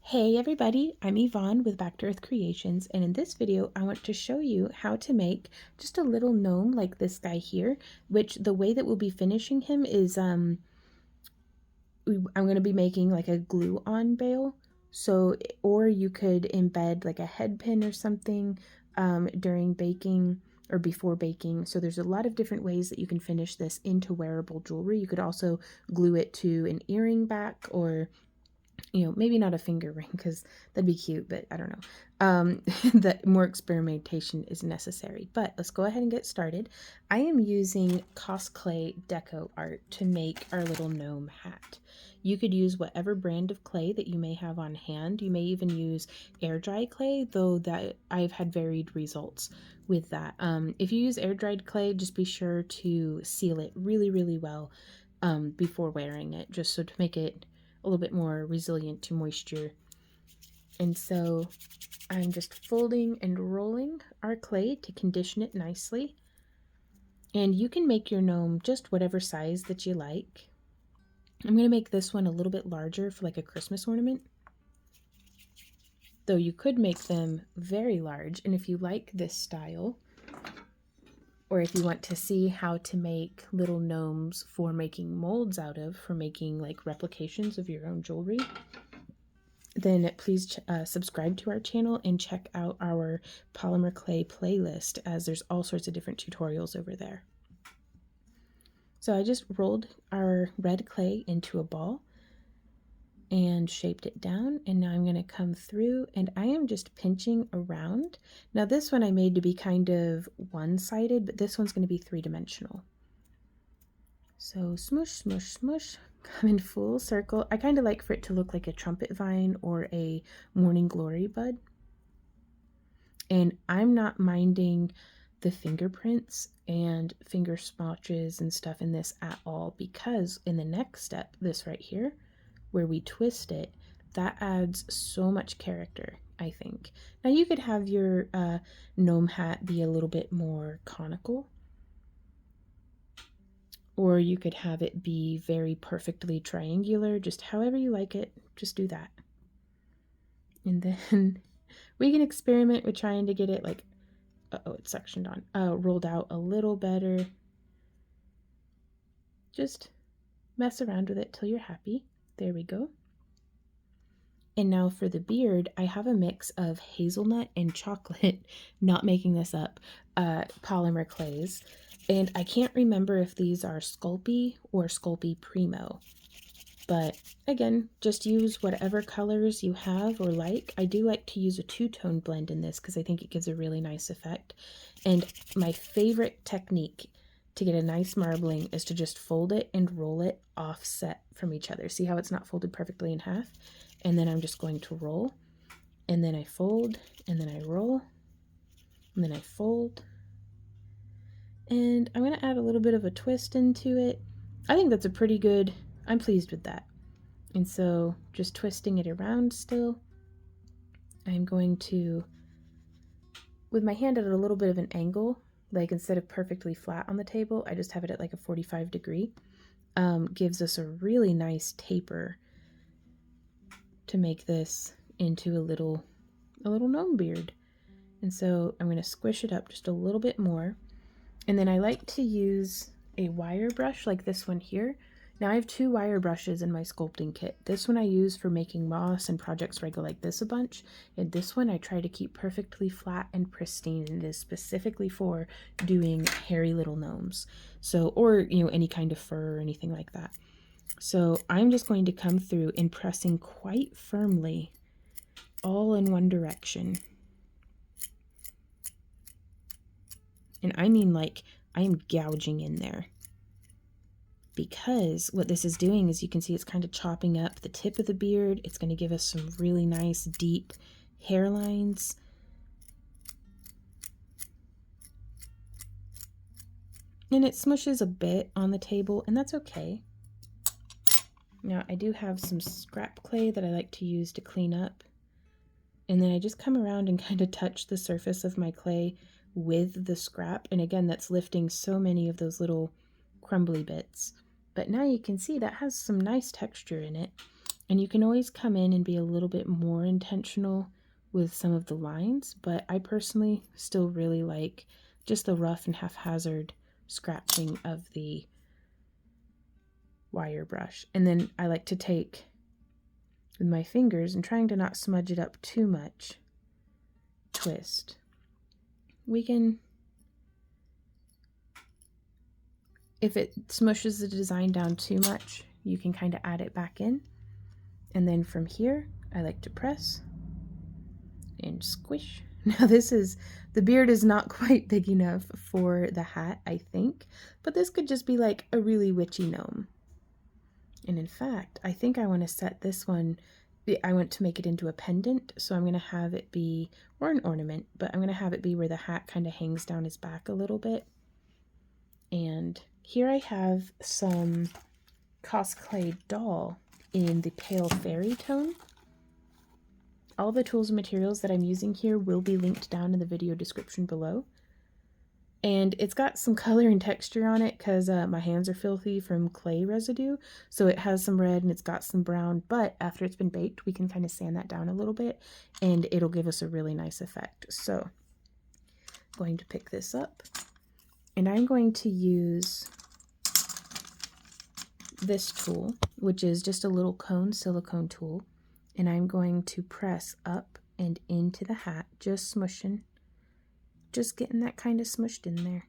Hey everybody, I'm Yvonne with Back to Earth Creations, and in this video I want to show you how to make just a little gnome like this guy here, which the way that we'll be finishing him is I'm going to be making like a glue-on bail. So, or you could embed like a head pin or something during baking or before baking. So there's a lot of different ways that you can finish this into wearable jewelry. You could also glue it to an earring back, or maybe not a finger ring because that'd be cute, but I don't know. That more experimentation is necessary. But let's go ahead and get started. I am using Cosclay Deco Art to make our little gnome hat. You could use whatever brand of clay that you may have on hand. You may even use air dry clay, though that I've had varied results with that. If you use air dried clay, just be sure to seal it really, really well before wearing it, just so to make it a little bit more resilient to moisture. And so I'm just folding and rolling our clay to condition it nicely. And you can make your gnome just whatever size that you like. I'm going to make this one a little bit larger for like a Christmas ornament, though you could make them very large. And if you like this style, or if you want to see how to make little gnomes for making molds out of, for making like replications of your own jewelry, then please subscribe to our channel and check out our polymer clay playlist, as there's all sorts of different tutorials over there. So I just rolled our red clay into a ball and shaped it down, and now I'm going to come through and I am just pinching around. Now this one I made to be kind of one-sided, but this one's going to be three-dimensional. So smush, smush, smush, come in full circle. I kind of like for it to look like a trumpet vine or a morning glory bud. And I'm not minding the fingerprints and finger smotches and stuff in this at all, because in the next step, this right here, where we twist it, that adds so much character, I think. Now you could have your gnome hat be a little bit more conical, or you could have it be very perfectly triangular, just however you like it, just do that. And then we can experiment with trying to get it like, oh, it's sectioned on, rolled out a little better. Just mess around with it till you're happy. There we go. And now for the beard, I have a mix of hazelnut and chocolate, not making this up, polymer clays. And I can't remember if these are Sculpey or Sculpey Primo. But again, just use whatever colors you have or like. I do like to use a two-tone blend in this because I think it gives a really nice effect. And my favorite technique to get a nice marbling is to just fold it and roll it offset from each other. See how it's not folded perfectly in half? And then I'm just going to roll, and then I fold, and then I roll, and then I fold. And I'm going to add a little bit of a twist into it. I think that's a pretty good, I'm pleased with that. And so just twisting it around still, I'm going to, with my hand at a little bit of an angle, like instead of perfectly flat on the table, I just have it at like a 45 degree, gives us a really nice taper to make this into a little gnome beard. And so I'm going to squish it up just a little bit more. And then I like to use a wire brush like this one here. Now I have two wire brushes in my sculpting kit. This one I use for making moss and projects where I go like this a bunch. And this one I try to keep perfectly flat and pristine. And it is specifically for doing hairy little gnomes. So, or, any kind of fur or anything like that. So I'm just going to come through and pressing quite firmly all in one direction. And I mean like I am gouging in there, because what this is doing is, you can see it's kind of chopping up the tip of the beard. It's going to give us some really nice deep hairlines. And it smushes a bit on the table, and that's okay. Now I do have some scrap clay that I like to use to clean up. And then I just come around and kind of touch the surface of my clay with the scrap. And again, that's lifting so many of those little crumbly bits. But now you can see that has some nice texture in it. And you can always come in and be a little bit more intentional with some of the lines, but I personally still really like just the rough and haphazard scratching of the wire brush. And then I like to take with my fingers and trying to not smudge it up too much, twist. We can, if it smushes the design down too much, you can kind of add it back in. And then from here, I like to press and squish. Now the beard is not quite big enough for the hat, I think, but this could just be like a really witchy gnome. And in fact, I think I want to set this one, I want to make it into a pendant, so I'm going to have it be, or an ornament, but I'm going to have it be where the hat kind of hangs down his back a little bit. And here I have some cosplay doll in the pale fairy tone. All the tools and materials that I'm using here will be linked down in the video description below. And it's got some color and texture on it because my hands are filthy from clay residue. So it has some red and it's got some brown, but after it's been baked, we can kind of sand that down a little bit and it'll give us a really nice effect. So I'm going to pick this up and I'm going to use this tool, which is just a little cone silicone tool. And I'm going to press up and into the hat, just smushing, just getting that kind of smushed in there.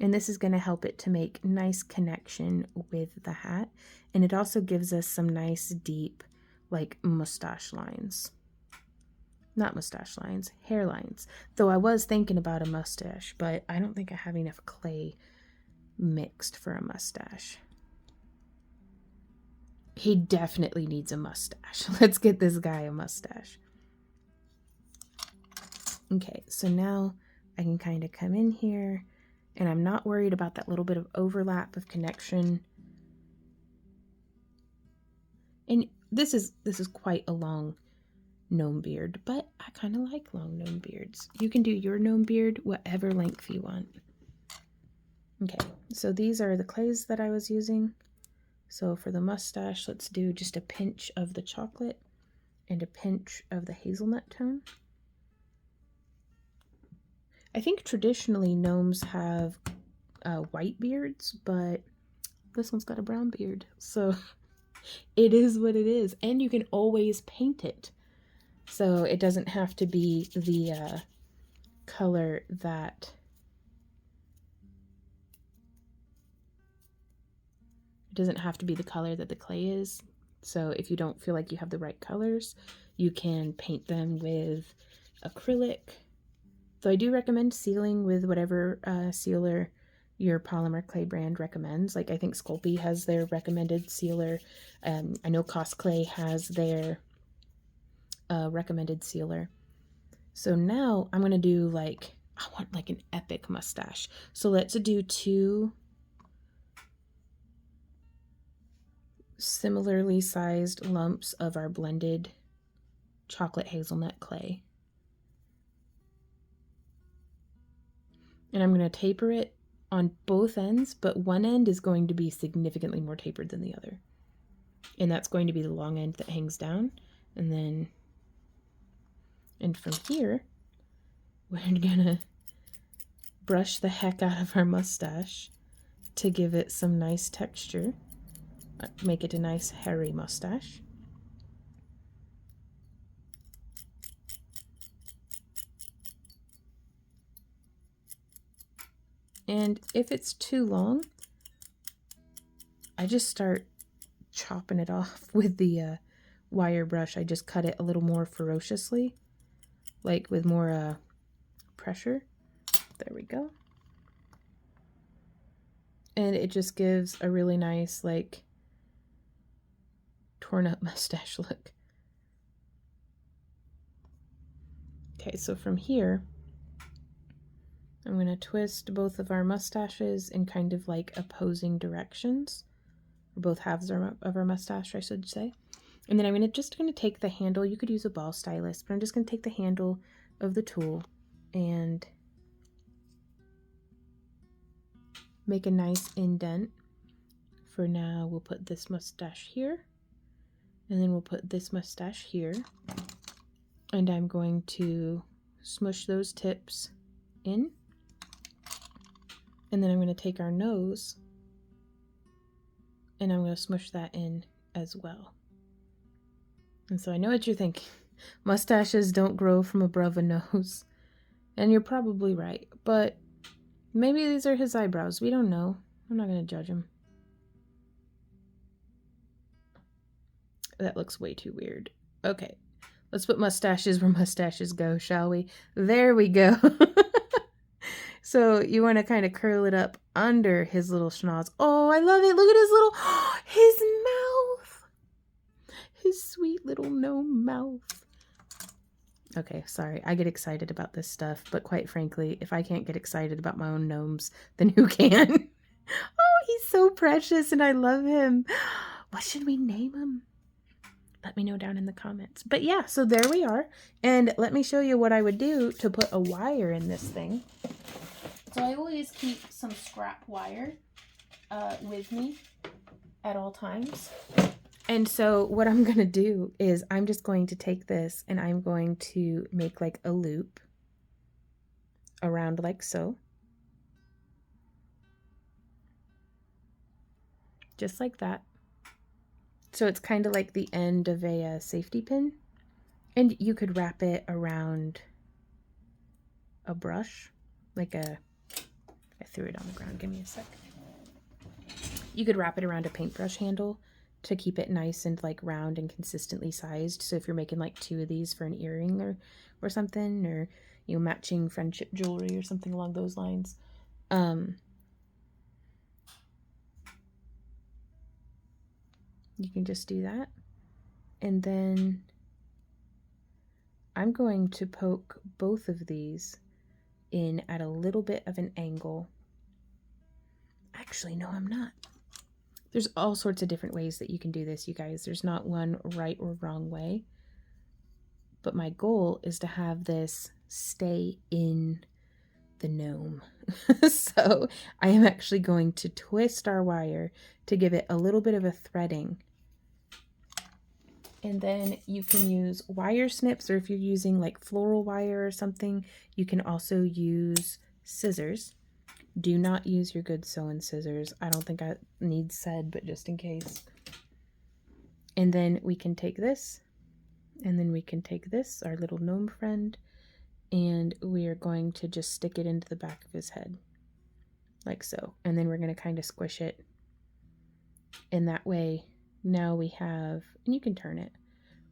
And this is going to help it to make nice connection with the hat. And it also gives us some nice deep, like mustache lines. Not mustache lines, hair lines. Though I was thinking about a mustache, but I don't think I have enough clay mixed for a mustache. He definitely needs a mustache. Let's get this guy a mustache. Okay, so now I can kind of come in here and I'm not worried about that little bit of overlap of connection. And this is quite a long gnome beard, but I kind of like long gnome beards. You can do your gnome beard whatever length you want. Okay, so these are the clays that I was using. So for the mustache, let's do just a pinch of the chocolate and a pinch of the hazelnut tone. I think traditionally gnomes have white beards, but this one's got a brown beard. So it is what it is. And you can always paint it. So it doesn't have to be the color that... It doesn't have to be the color that the clay is. So if you don't feel like you have the right colors, you can paint them with acrylic. So I do recommend sealing with whatever sealer your polymer clay brand recommends. Like I think Sculpting has their recommended sealer. I know Clay has their recommended sealer. So now I'm going to do like, I want like an epic mustache. So let's do 2 similarly sized lumps of our blended chocolate hazelnut clay. And I'm going to taper it on both ends, but one end is going to be significantly more tapered than the other. And that's going to be the long end that hangs down. And from here, we're going to brush the heck out of our mustache to give it some nice texture. Make it a nice hairy mustache. And if it's too long, I just start chopping it off with the wire brush. I just cut it a little more ferociously, like with more pressure. There we go. And it just gives a really nice, like, torn up mustache look. Okay, so from here, I'm going to twist both of our mustaches in kind of like opposing directions, or both halves of our mustache, I should say. And then I'm just going to take the handle. You could use a ball stylus, but I'm just going to take the handle of the tool and make a nice indent. For now, we'll put this mustache here. And then we'll put this mustache here. And I'm going to smush those tips in. And then I'm going to take our nose and I'm going to smush that in as well. And so I know what you're thinking. Mustaches don't grow from above a nose. And you're probably right. But maybe these are his eyebrows. We don't know. I'm not going to judge him. That looks way too weird. Okay. Let's put mustaches where mustaches go, shall we? There we go. So you want to kind of curl it up under his little schnoz. Oh, I love it. Look at his little, his mouth. His sweet little gnome mouth. Okay, sorry. I get excited about this stuff, but quite frankly, if I can't get excited about my own gnomes, then who can? Oh, he's so precious and I love him. What should we name him? Let me know down in the comments. But yeah, so there we are. And let me show you what I would do to put a wire in this thing. So I always keep some scrap wire with me at all times. And so what I'm going to do is I'm just going to take this and I'm going to make like a loop around like so. Just like that. So it's kind of like the end of a safety pin. And you could wrap it around a brush, like a, I threw it on the ground, give me a sec. You could wrap it around a paintbrush handle to keep it nice and like round and consistently sized. So if you're making like 2 of these for an earring or something, or you know, matching friendship jewelry or something along those lines. You can just do that. And then I'm going to poke both of these in at a little bit of an angle. Actually, no, I'm not. There's all sorts of different ways that you can do this, you guys. There's not one right or wrong way. But my goal is to have this stay in the gnome. So I am actually going to twist our wire to give it a little bit of a threading. And then you can use wire snips, or if you're using like floral wire or something, you can also use scissors. Do not use your good sewing scissors. I don't think I need said, but just in case. And then we can take this, and then we can take this, our little gnome friend, and we are going to just stick it into the back of his head, like so. And then we're going to kind of squish it. And that way, now we have, and you can turn it,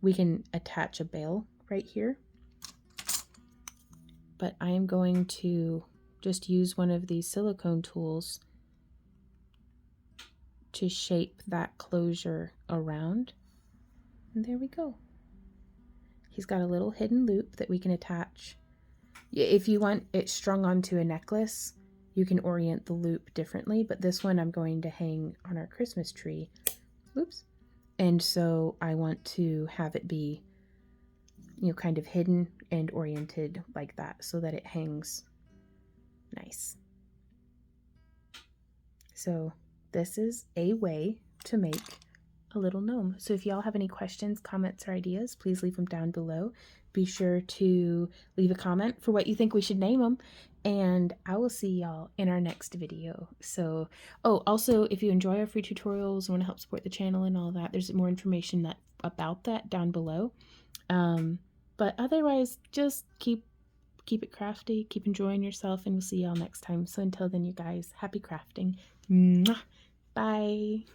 we can attach a bail right here. But I am going to just use one of these silicone tools to shape that closure around. And there we go. He's got a little hidden loop that we can attach. If you want it strung onto a necklace, you can orient the loop differently, but this one I'm going to hang on our Christmas tree. Oops. And so I want to have it be, you know, kind of hidden and oriented like that so that it hangs nice. So this is a way to make a little gnome. So if y'all have any questions, comments, or ideas, please leave them down below. Be sure to leave a comment for what you think we should name them, and I will see y'all in our next video. So, oh, also, if you enjoy our free tutorials and want to help support the channel and all that, there's more information about that down below. But otherwise, just keep it crafty, keep enjoying yourself, and we'll see y'all next time. So until then, you guys, happy crafting. Mwah. Bye.